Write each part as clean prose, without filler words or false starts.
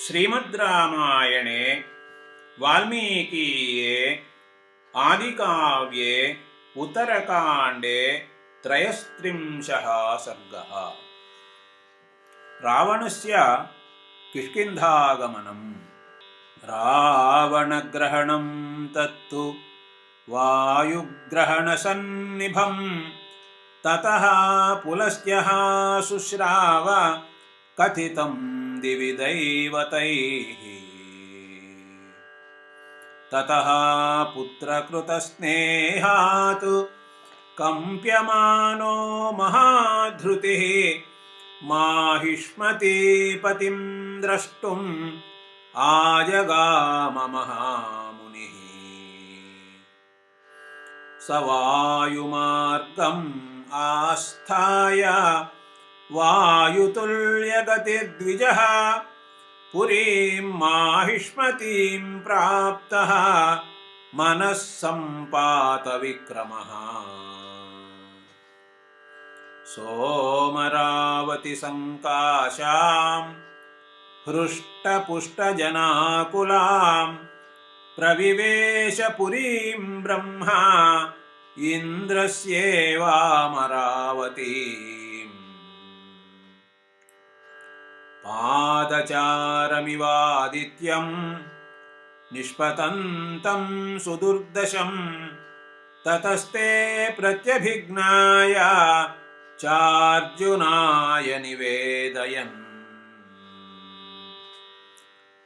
श्रीमद्रामायणे वाल्मीकीये आदिकाव्ये उत्तरकाण्डे त्रयस्त्रिंशः सर्गः। रावणस्य किष्किन्धागमनम्। रावणग्रहणं तत्तु वायुग्रहणसन्निभम्। ततः पुलस्त्यः शुश्राव कथितं दिवि दैवतैः। ततः पुत्रकृतस्नेहात् कंप्यमानो महाधृतिः माहिष्मतीपतिं द्रष्टुम् आजगाम महामुनिः। स वायुमार्गम् आस्थाय वायुतुल्यगतिर्द्विजः पुरीं माहिष्मतीं प्राप्तः मनः सम्पातविक्रमः। सोमरावति संकाशां हृष्टपुष्टजनाकुलां प्रविवेश पुरीं ब्रह्मा इन्द्रस्येवामरावतीम्। पादचारमिवादित्यं निष्पतन्तं सुदुर्दशं ततस्ते प्रत्यभिज्ञाय चार्जुनाय निवेदयन्।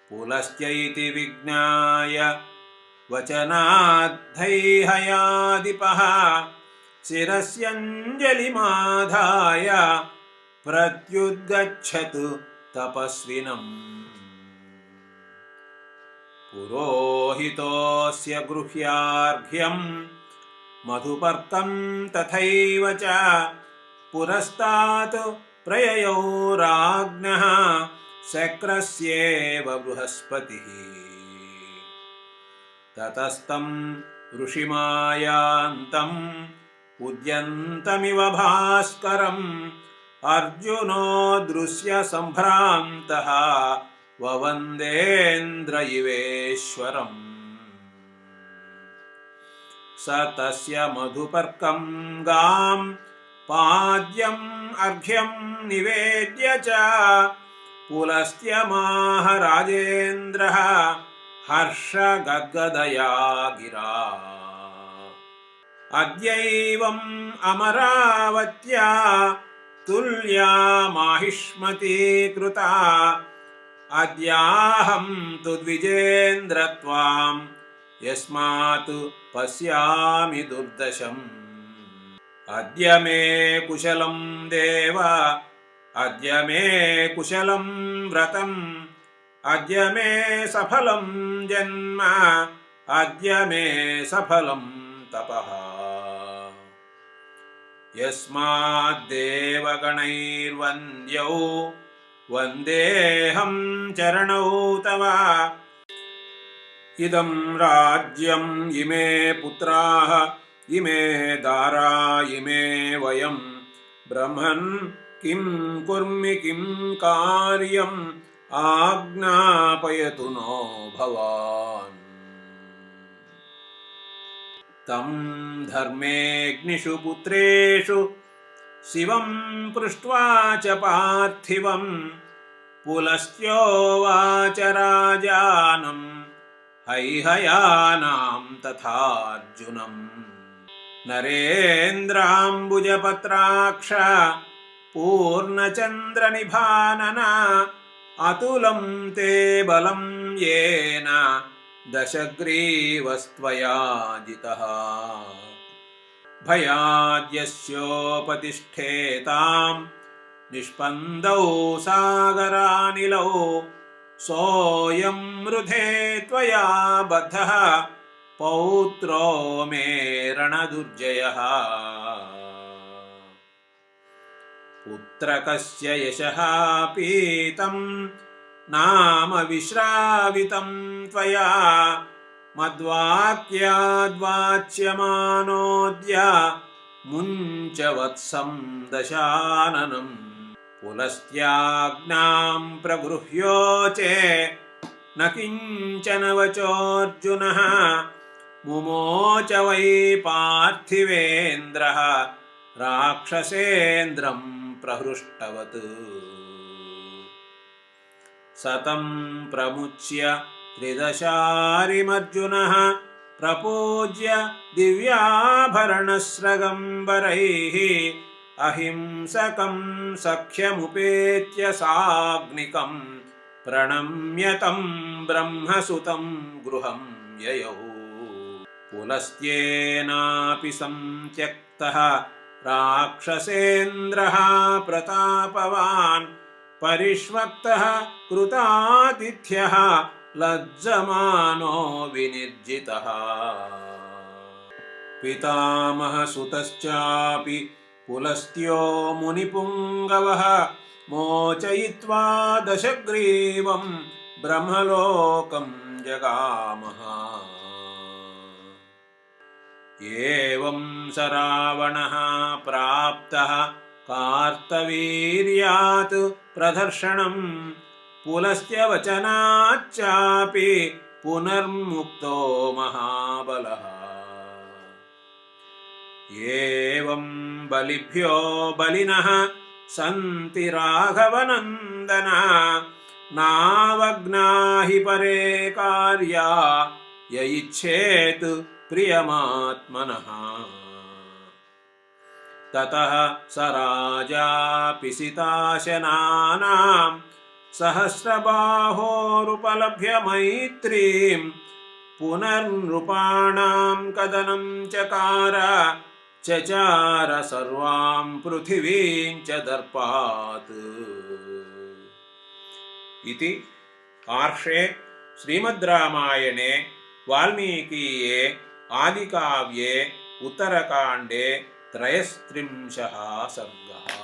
पुलस्त्य विज्ञाय वचनाद्धैहयादिपः शिरस्यञ्जलिमाधाय प्रत्युद्गच्छतु तपस्विनम्। पुरोहितोऽस्य गृह्यार्घ्यं मधुपर्कं तथैव च पुरस्तात् प्रययौ राज्ञः शक्रस्येव बृहस्पतिः। ततस्तं ऋषिमायान्तं उद्यन्तमिव भास्करम् अर्जुनो दृश्य सम्भ्रान्तः ववन्देन्द्र इवेश्वरम्। स तस्य मधुपर्कं गां पाद्यम् अर्घ्यं निवेद्य च पुलस्त्यमाह राजेन्द्रः हर्षगद्गदया गिरा। अद्यैवम् अमरावत्या तुल्या माहिष्मती कृता अद्याहं तु द्विजेन्द्र त्वां यस्मात् पश्यामि दुर्दशम्। अद्य मे कुशलं देव अद्य मे कुशलं व्रतम् अद्य मे सफलं जन्म अद्य मे सफलं तपः। यस्माद्देवगणैर्वन्द्यौ वन्देऽहं चरणौ तव। इदं राज्यम् इमे पुत्राः इमे दारा इमे वयं ब्रह्मन् किं कुर्मि किं कार्यम् आज्ञापयतु नो भवान्। तं धर्मेऽग्निषु पुत्रेषु शिवं पृष्ट्वा च पार्थिवं पुलस्त्योवाच राजानं हैहयानां तथार्जुनम्। नरेन्द्राम्बुजपत्राक्ष पूर्णचन्द्रनिभानना अतुलं ते बलं येन दशग्रीवस्त्वया जितः। भयाद्यस्योपतिष्ठेतां निष्पन्दौ सागरानिलौ सोऽयं मृधे त्वया बद्धः पौत्रो मे रणदुर्जयः। पुत्रकस्य यशः पीतं नाम विश्रावितं त्वया मद्वाक्याद्वाच्यमानोऽद्य मुञ्च वत्सं दशाननम्। पुलस्त्याज्ञां प्रगृह्योचे न किञ्चन वचोऽर्जुनः मुमोच वै पार्थिवेन्द्रः राक्षसेन्द्रं प्रहृष्टवत् सतं प्रमुच्य त्रिदशारिमर्जुनः प्रपूज्य दिव्याभरणस्रगम्बरैः अहिंसकं सख्यमुपेत्य साग्निकं प्रणम्य तं ब्रह्मसुतं गृहं ययौ पुलस्त्येनापि संत्यक्तः राक्षसेन्द्रः प्रतापवान् परिष्वक्तः कृतातिथ्यः लज्जमानो विनिर्जितः पितामहसुतश्चापि पुलस्त्यो मुनिपुङ्गवः मोचयित्वा दशग्रीवं ब्रह्मलोकं जगामः एवं स रावणः प्राप्तः कार्तवीर्यात् प्रदर्शनं पुलस्त्यवचनाच्चापि पुनर्मुक्तो महाबलः एवं बलिभ्यो बलिनः सन्ति राघवनन्दन नावग्नाहि परे कार्या य इच्छेत् प्रियमात्मनः ततः स राजा पिसिताशनानां सहस्रबाहोरुपलभ्य मैत्रीं पुनर्नृपाणां कदनं चकार चचार सर्वां पृथिवीं च दर्पात् इति आर्षे श्रीमद् रामायणे वाल्मीकीये आदिकाव्ये उत्तरकाण्डे 33 सर्गः।